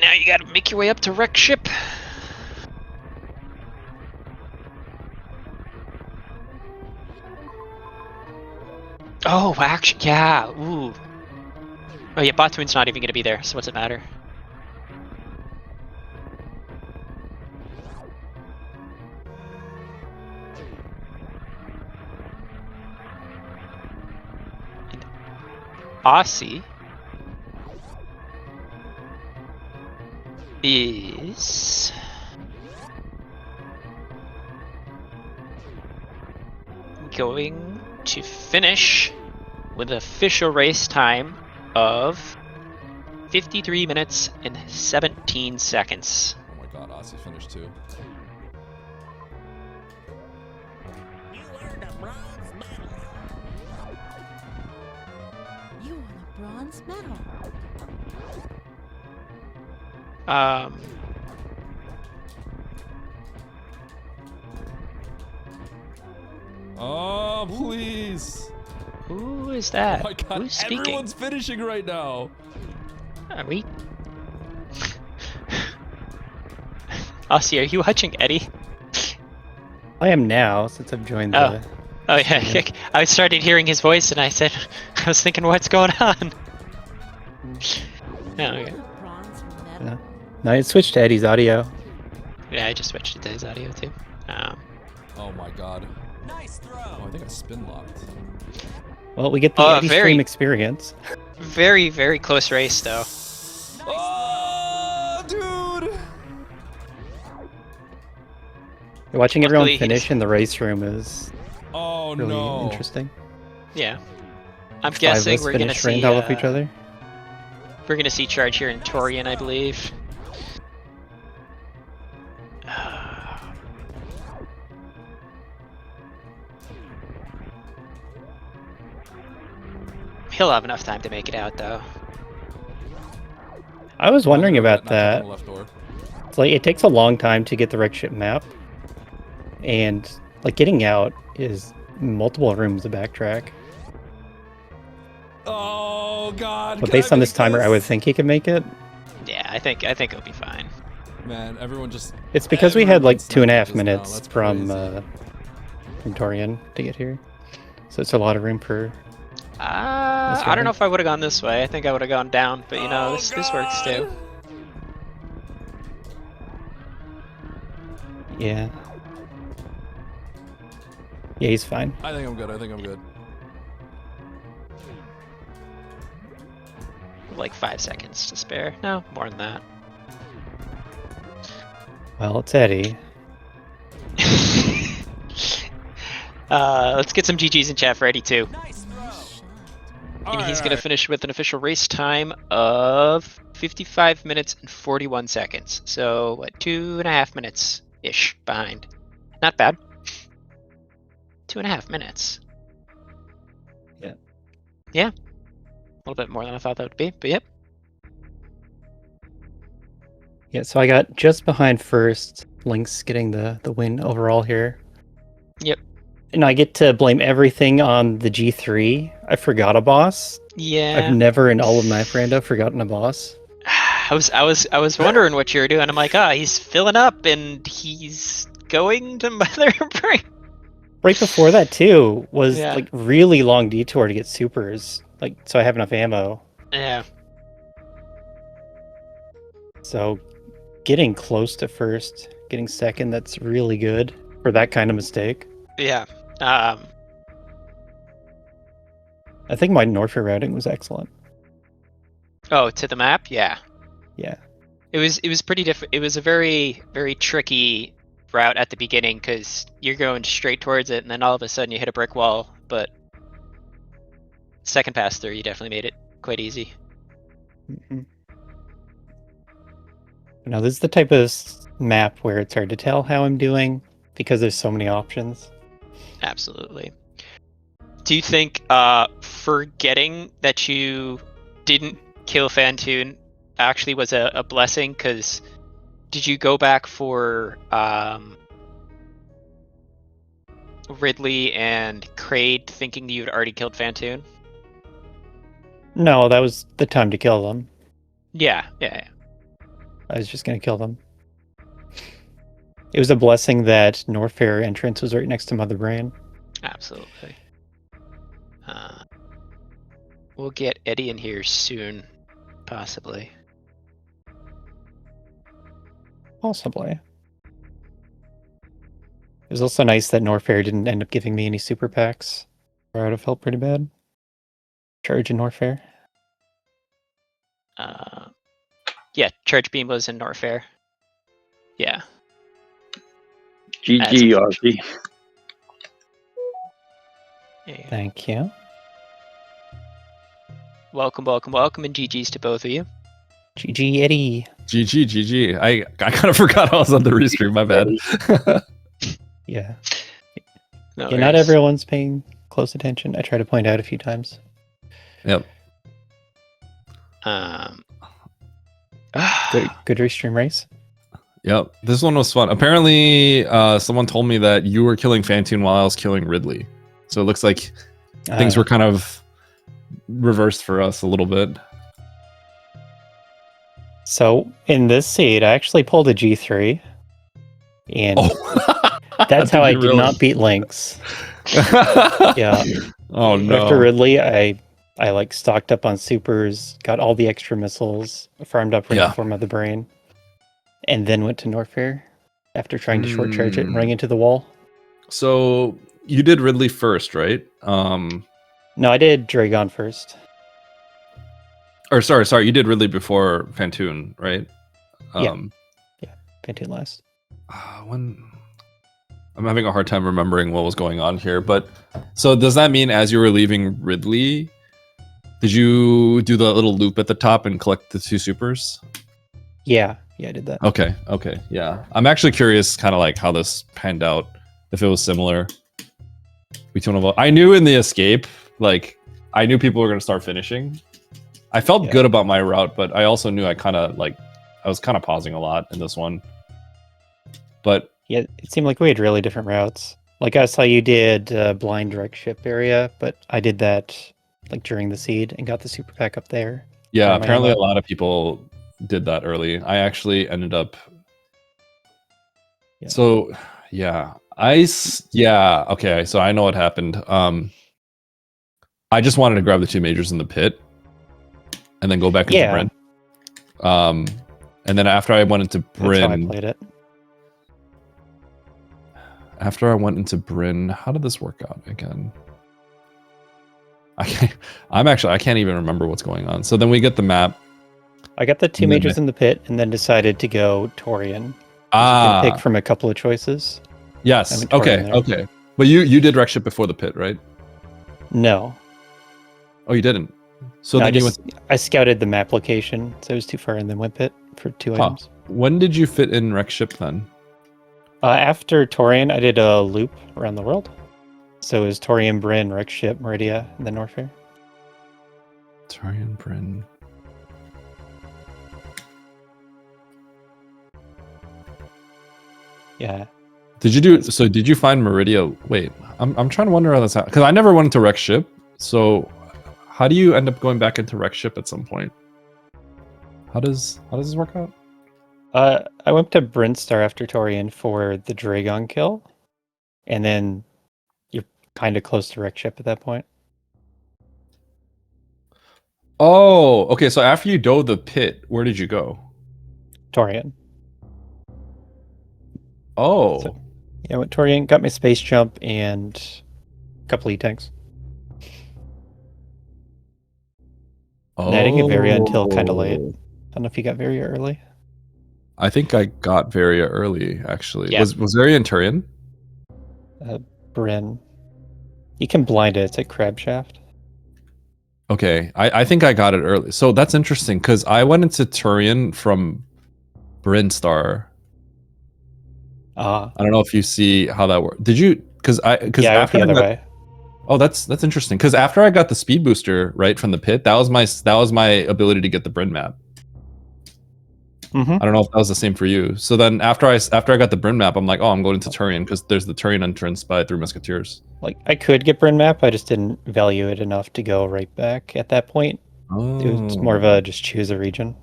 Now you gotta make your way up to wreck ship. Oh, actually, yeah. Ooh. Oh yeah, Botwin's not even gonna be there, so what's it matter? And Aussie is going to finish with an official race time of 53 minutes and 17 seconds. Oh my god, Aussie finished too. You earned a bronze medal. You won a bronze medal. Oh, please. Who is that? Oh my god, Who's speaking? everyone's finishing right now. Are we? Aussie, are you watching Eddie? I am now, since I've joined the... Oh yeah, I started hearing his voice and I said, I was thinking, what's going on? Oh, okay. Bronze medal. No, I switched to Eddie's audio. Yeah, I just switched it to his audio too. Oh my god. Nice throw. Oh, I think I spin locked. Well, we get the Eddie stream experience. Very, very close race though. Oh, dude! Watching Luckily, everyone finish in the race room is Oh really no. interesting. Yeah. I'm Five guessing of us we're gonna finish see ranked off each other. we're gonna see charge here in Torian, I believe. He'll have enough time to make it out though. I was wondering about that. Left door. It's like it takes a long time to get the wreck ship map, and like getting out is multiple rooms to backtrack. Oh god. But can based I on this make timer, I would think he could make it. Yeah, I think it'll be fine. Man, everyone just. It's because we had like everyone's 2.5 just now. minutes That's from crazy. Torian to get here, so it's a lot of room for. I don't know if I would have gone this way. I think I would have gone down, but you know, this works too. Yeah. Yeah, he's fine. I think I'm good. I think I'm good. like 5 seconds to spare. No, more than that. Well, it's Eddie. Let's get some GGs in chat for Eddie too. Nice throw. And he's going to finish with an official race time of 55 minutes and 41 seconds. So, what, 2.5 minutes-ish behind. Not bad. 2.5 minutes. Yeah. Yeah. A little bit more than I thought that would be, but yep. Yeah, so I got just behind first. Link's getting the win overall here. Yep. And I get to blame everything on the G3. I forgot a boss. Yeah. I've never in all of my Rando forgotten a boss. I was wondering what you were doing. I'm like, he's filling up and he's going to Mother Brain. Right before that too was Yeah. like really long detour to get supers, like so I have enough ammo. Yeah. So getting close to first, getting second, that's really good for that kind of mistake. Yeah. I think my Norfair routing was excellent. Oh, to the map? Yeah. Yeah. It was pretty different. It was a very, very tricky route at the beginning because you're going straight towards it and then all of a sudden you hit a brick wall. But second pass through, you definitely made it quite easy. Mm-hmm. Now this is the type of map where it's hard to tell how I'm doing because there's so many options. Absolutely. Do you think forgetting that you didn't kill Fantoon actually was a blessing? Because did you go back for Ridley and Kraid thinking that you had already killed Fantoon? No, that was the time to kill them. Yeah. I was just going to kill them. It was a blessing that Norfair entrance was right next to Mother Brain. Absolutely. We'll get Eddie in here soon, possibly. Possibly. It was also nice that Norfair didn't end up giving me any super packs, or I would have felt pretty bad. Charge in Norfair. Yeah, Charge Beam was in Norfair. Yeah. GG, Ozzy. Yeah. Thank you. Welcome, and GG's to both of you. GG, Eddie. GG. I kind of forgot I was on the restream. My bad. Yeah. No Yeah, not worries. everyone's paying close attention. I try to point out a few times. Yep. Good restream race. Yep. This one was fun. Apparently, someone told me that you were killing Fantoon while I was killing Ridley. So it looks like things were kind of reversed for us a little bit. So in this seed, I actually pulled a G3. And that's how I did not beat Lynx. Yeah. Oh no. After Ridley, I like stocked up on supers, got all the extra missiles, farmed up right before Mother Brain, and then went to Norfair after trying to short charge it and running into the wall. So you did Ridley first, right? No, I did Dragon first. Or sorry, you did Ridley before Fantoon, right? Yeah, Fantoon last. When I'm having a hard time remembering what was going on here, but so does that mean as you were leaving Ridley, did you do the little loop at the top and collect the 2 supers? Yeah, I did that. Okay, yeah. I'm actually curious kind of like how this panned out, if it was similar between them. I knew in the escape, like, I knew people were going to start finishing. I felt good about my route, but I also knew I was kind of pausing a lot in this one. But yeah, it seemed like we had really different routes. Like I saw you did blind direct ship area, but I did that like during the seed and got the super pack up there. Yeah, apparently a lot of people did that early. I actually ended up. Yeah. So, okay. So I know what happened. I just wanted to grab the 2 majors in the pit, and then go back into Bryn. And then after I went into Bryn, that's how I played it. After I went into Bryn, how did this work out again? I can't even remember what's going on. So then we get the map. I got the two And then majors in the pit, and then decided to go Torian. You Ah, can pick from a couple of choices. I yes. went Torian Okay, there. okay. But you did wreck ship before the pit, right? No, Oh, you didn't. So no, then you went. I scouted the map location, so it was too far, and then went pit for 2 Huh. items. When did you fit in wreck ship then? After Torian, I did a loop around the world. So it was Torian, Bryn, Rex Ship, Meridia, and then Norfair. Tarian Bryn. Yeah. Did you do so? Did you find Meridia? Wait, I'm trying to wonder how that's because I never went into wreck ship. So how do you end up going back into wreck ship at some point? How does this work out? I went to Brinstar after Torian for the Dragon kill, and then you're kind of close to Rex Ship at that point. Oh, okay. So after you dove the pit, where did you go? Torian. Oh, So- Yeah, I went Torian, got my space jump, and a couple E-tanks. And I didn't get Varia until kind of late. I don't know if you got Varia early. I think I got Varia early, actually. Yeah. Was Varia in Turian? Bryn. You can blind it. It's at Crab Shaft. Okay, I think I got it early. So that's interesting because I went into Turian from Brinstar. Ah, I don't know if you see how that works. Did you? Because yeah, I went the after other I got- way. Oh, that's interesting. Because after I got the speed booster right from the pit, that was my ability to get the Bryn map. Mm-hmm. I don't know if that was the same for you. So then after I got the Bryn map, I'm like, oh, I'm going to Turian because there's the Turian entrance by Three Musketeers. Like, I could get Bryn map, I just didn't value it enough to go right back at that point. Oh, It was more of a just choose a region.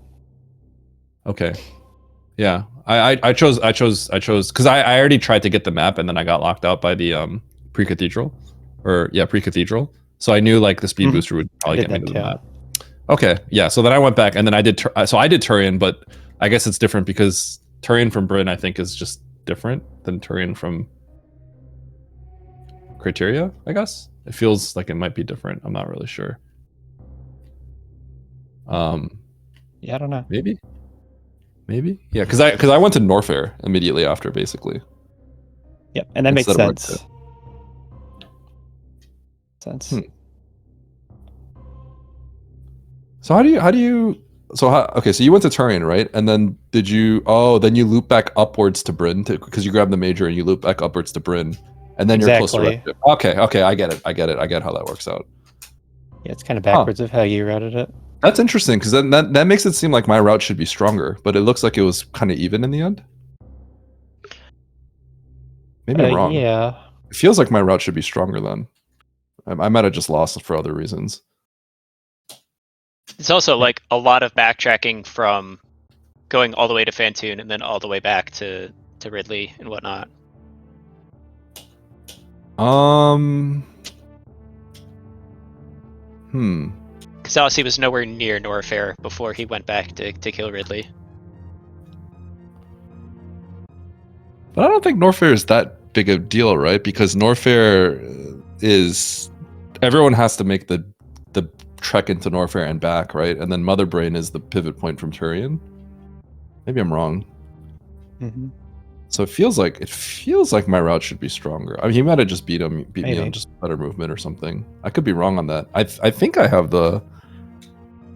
okay. Yeah, I chose because I already tried to get the map and then I got locked out by the pre-cathedral, pre-cathedral. So I knew like the speed Mhm. booster would probably I did get me to that the too. map. Okay, yeah. So then I went back and then I did. So I did Turian, but I guess it's different because Turian from Bryn I think is just different than Turian from Criteria. I guess it feels like it might be different. I'm not really sure. Yeah, I don't know. Maybe. Yeah, because I went to Norfair immediately after, basically. Yep, and that makes Instead of sense. Sense. Hmm. So how do you okay, so you went to Turian, right? And then then you loop back upwards to Bryn because you grab the major and you loop back upwards to Bryn, and then you're close to Exactly. Red Ship. Okay, I get it. I get how that works out. Yeah, it's kind of backwards of how you routed it. That's interesting because then that makes it seem like my route should be stronger, but it looks like it was kind of even in the end. Maybe I'm wrong. Yeah. It feels like my route should be stronger then. I might have just lost for other reasons. It's also like a lot of backtracking from going all the way to Fantoon and then all the way back to Ridley and whatnot. Because Aussie was nowhere near Norfair before he went back to kill Ridley. But I don't think Norfair is that big a deal, right? Because Norfair is everyone has to make the trek into Norfair and back, right? And then Mother Brain is the pivot point from Turian. Maybe I'm wrong. Mm-hmm. So it feels like my route should be stronger. I mean, he might have just beat me Maybe. on just better movement or something. I could be wrong on that. I think I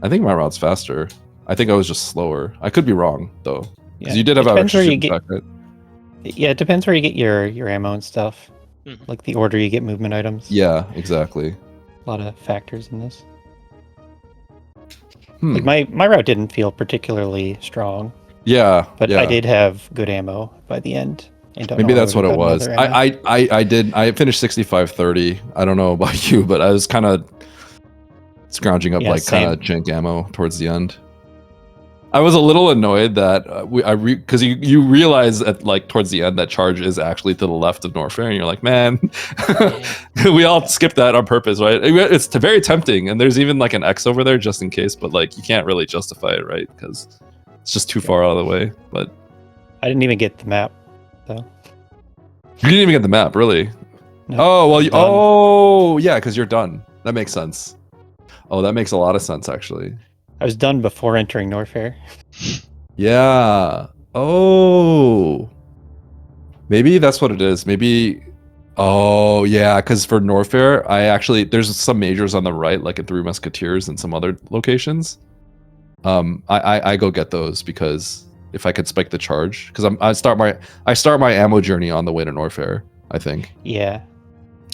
think my route's faster. I think I was just slower. I could be wrong though. Because Yeah. you did have It our depends where extra you super get. attack, right? Yeah, it depends where you get your ammo and stuff. Mhm. Like the order you get movement items. Yeah, exactly. A lot of factors in this. Hmm. Like my route didn't feel particularly strong, Yeah, but yeah. I did have good ammo by the end. And don't Maybe know that's I what would've it gotten was. other ammo. I finished 65-30. I don't know about you, but I was kind of scrounging up Yeah, like kind same. of jank ammo towards the end. I was a little annoyed that because you realize at like towards the end that charge is actually to the left of Norfair, and you're like, man, we all skipped that on purpose, right? It's very tempting, and there's even like an X over there just in case, but like you can't really justify it, right? Because it's just too far out of the way. But I didn't even get the map, though. you didn't even get the map, really. No, Oh well, I'm done. oh yeah, because you're done. That makes sense. Oh, that makes a lot of sense, actually. I was done before entering Norfair. Yeah. Oh. Maybe that's what it is. Maybe. Oh, yeah. Because for Norfair, there's some majors on the right, like at Three Musketeers and some other locations. I go get those because if I could spike the charge, because I start my ammo journey on the way to Norfair, I think. Yeah.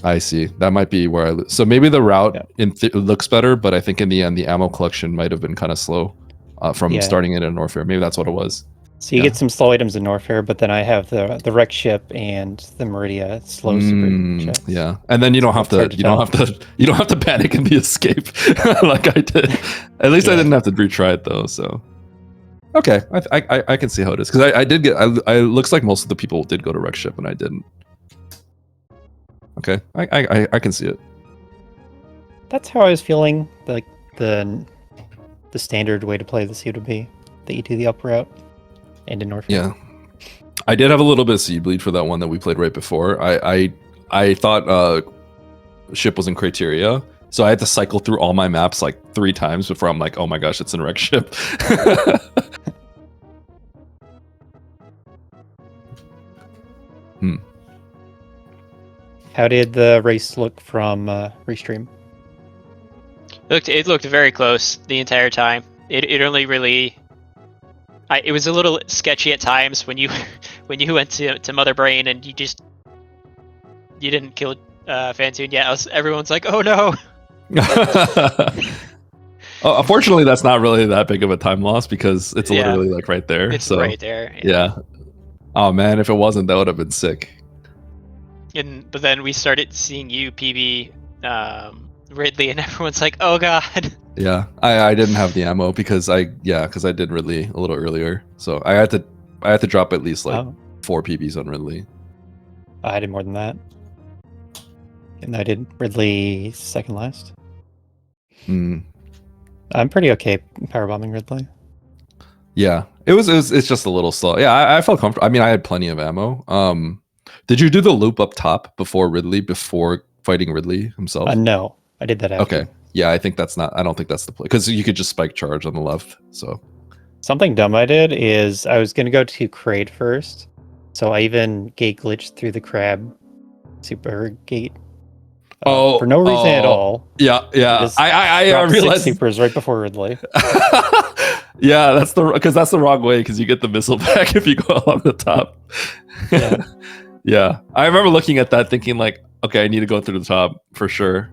I see. That might be where so maybe the route Yeah. looks better, but I think in the end the ammo collection might have been kind of slow from starting it in Norfair. Maybe that's what it was. So you get some slow items in Norfair, but then I have the wreck ship and the Meridia slow super chests. Yeah, and then you don't have to panic in the escape like I did. At least I didn't have to retry it though. So okay, I can see how it is because I did get. I looks like most of the people did go to wreck ship and I didn't. Okay, I can see it. That's how I was feeling. Like the standard way to play the suit would be that you do the up route and in Norfair. Yeah, I did have a little bit of seed bleed for that one that we played right before. I thought ship was in criteria, so I had to cycle through all my maps like 3 times before I'm like, oh my gosh, it's in wreck ship. How did the race look from Restream? It looked very close the entire time. It only really. It was a little sketchy at times when you went to Mother Brain and you didn't kill Fantoon yet. Everyone's like, oh no. Unfortunately, that's not really that big of a time loss because it's literally like right there. It's right there. Yeah. Oh man, if it wasn't, that would have been sick. But then we started seeing you PB Ridley, and everyone's like, "Oh God!" Yeah, I didn't have the ammo because I did Ridley a little earlier, so I had to drop at least like 4 PBs on Ridley. I did more than that, and I did Ridley second last. I'm pretty okay power bombing Ridley. Yeah, it's just a little slow. Yeah, I felt comfortable. I mean, I had plenty of ammo. Did you do the loop up top before fighting Ridley himself? No, I did that after. Okay. Yeah, I don't think that's the play because you could just spike charge on the left. So something dumb I did is I was gonna go to Kraid first, so I even gate glitched through the crab super gate. For no reason at all. Yeah. I realized 6 supers right before Ridley. Yeah, that's the wrong way because you get the missile back if you go along the top. Yeah. Yeah, I remember looking at that thinking like, okay, I need to go through the top for sure.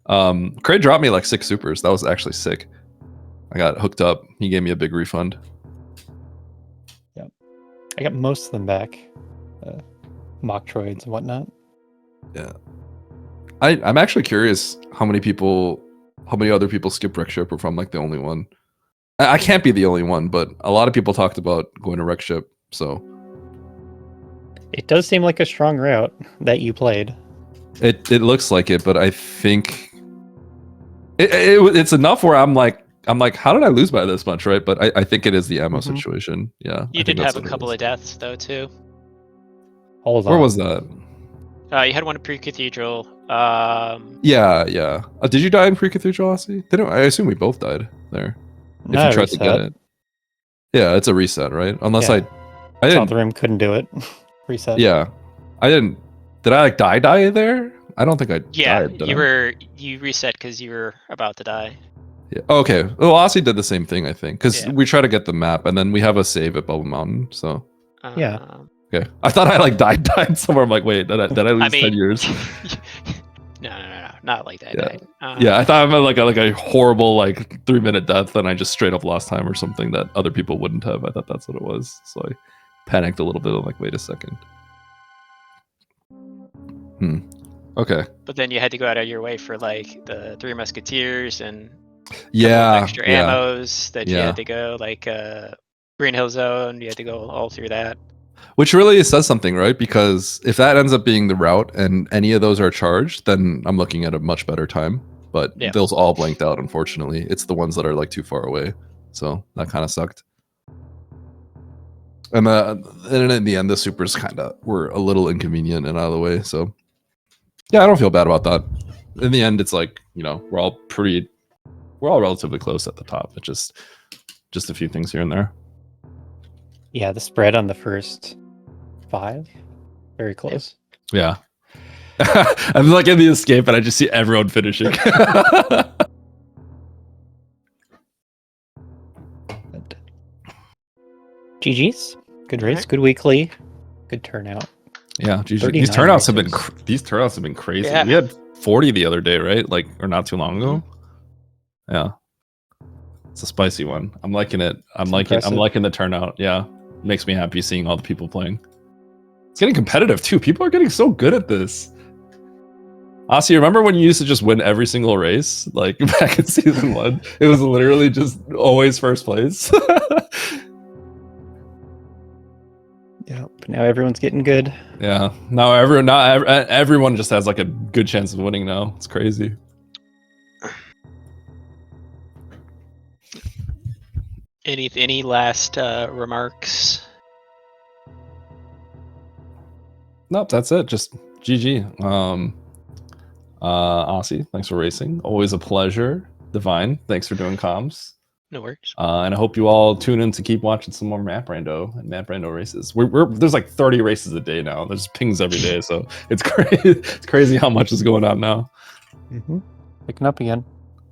Cray dropped me like 6 supers. That was actually sick. I got hooked up. He gave me a big refund. Yeah, I got most of them back. Mock Troids and whatnot. Yeah, I'm actually curious how many other people skip wreck ship, or if I'm like the only one. I can't be the only one, but a lot of people talked about going to wreck ship, so. It does seem like a strong route that you played. It looks like it, but I think it's enough where I'm like, how did I lose by this much, right? But I think it is the ammo situation. Yeah. You did have a couple of deaths though too. Hold on. Where was that? You had one at Pre-Cathedral. Yeah. Did you die in Pre-Cathedral, Aussie? I assume we both died there. If you tried to get it. Yeah, it's a reset, right? Unless I didn't. The room couldn't do it. Reset. Yeah, I didn't. Did I like die there? I don't think I died. You reset because you were about to die. Yeah. Okay. Well, Aussie did the same thing, I think, because we try to get the map and then we have a save at Bubble Mountain. So yeah. Okay. I thought I like died somewhere. I'm like, wait, did I lose 10 years? No, not like that. Yeah. Yeah, I thought I had like a horrible like 3-minute death, and I just straight up lost time or something that other people wouldn't have. I thought that's what it was. So I panicked a little bit. I'm like, wait a second. Okay. But then you had to go out of your way for like the Three Musketeers and extra ammos that you had to go, like Green Hill Zone. You had to go all through that. Which really says something, right? Because if that ends up being the route and any of those are charged, then I'm looking at a much better time. But those all blanked out, unfortunately. It's the ones that are like too far away. So that kind of sucked. And in the end, the supers kind of were a little inconvenient and out of the way. So yeah, I don't feel bad about that. in the end, it's like, you know, we're all relatively close at the top. It's just a few things here and there. Yeah, the spread on the first 5, very close. Yeah. I'm like in the escape and I just see everyone finishing. But GG's. Good race, Alright. good weekly, good turnout. Yeah, these 39 turnouts have been races. these turnouts have been crazy. Yeah. We had 40 the other day, right? Like, or not too long ago. Yeah, it's a spicy one. I'm liking it. I'm impressive. liking the turnout. Yeah, makes me happy seeing all the people playing. It's getting competitive too. People are getting so good at this. Aussie, remember when you used to just win every single race? Like back in season 1, it was literally just always first place. Yeah, but now everyone's getting good. Yeah, now everyone just has like a good chance of winning now. It's crazy. Any last remarks? Nope, that's it. Just GG. Aussie, thanks for racing. Always a pleasure. Divine, thanks for doing comms. No worries. And I hope you all tune in to keep watching some more Map Rando and Map Rando races. There's like 30 races a day now. There's pings every day, so it's crazy. It's crazy how much is going on now. Mm-hmm. Picking up again.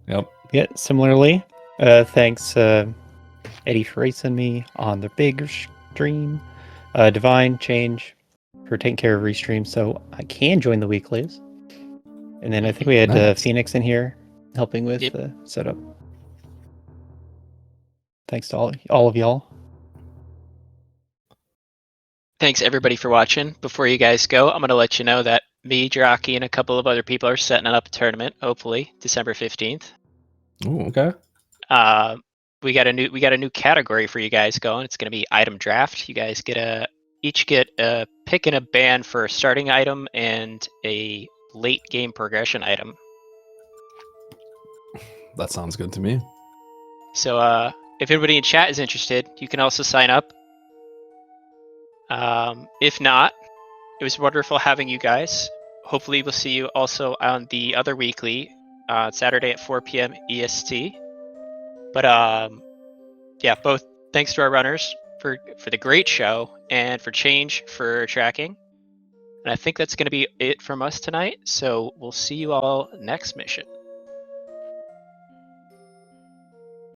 Yep. Yeah, similarly. Thanks, Eddie, for racing me on the big stream. Divine Change for taking care of restream, so I can join the weeklies. And then I think we had Nice. Phoenix in here helping with Yep. the setup. Thanks to all of y'all. Thanks everybody for watching. Before you guys go, I'm gonna let you know that me, Draki, and a couple of other people are setting up a tournament. Hopefully, December 15th. Ooh, okay. We got a new category for you guys going. It's gonna be item draft. You guys each get a pick and a ban for a starting item and a late game progression item. That sounds good to me. So if anybody in chat is interested, you can also sign up. If not, it was wonderful having you guys. Hopefully we'll see you also on the other weekly, Saturday at 4 p.m. EST. But yeah, both thanks to our runners for the great show and for Change for tracking. And I think that's going to be it from us tonight. So we'll see you all next mission.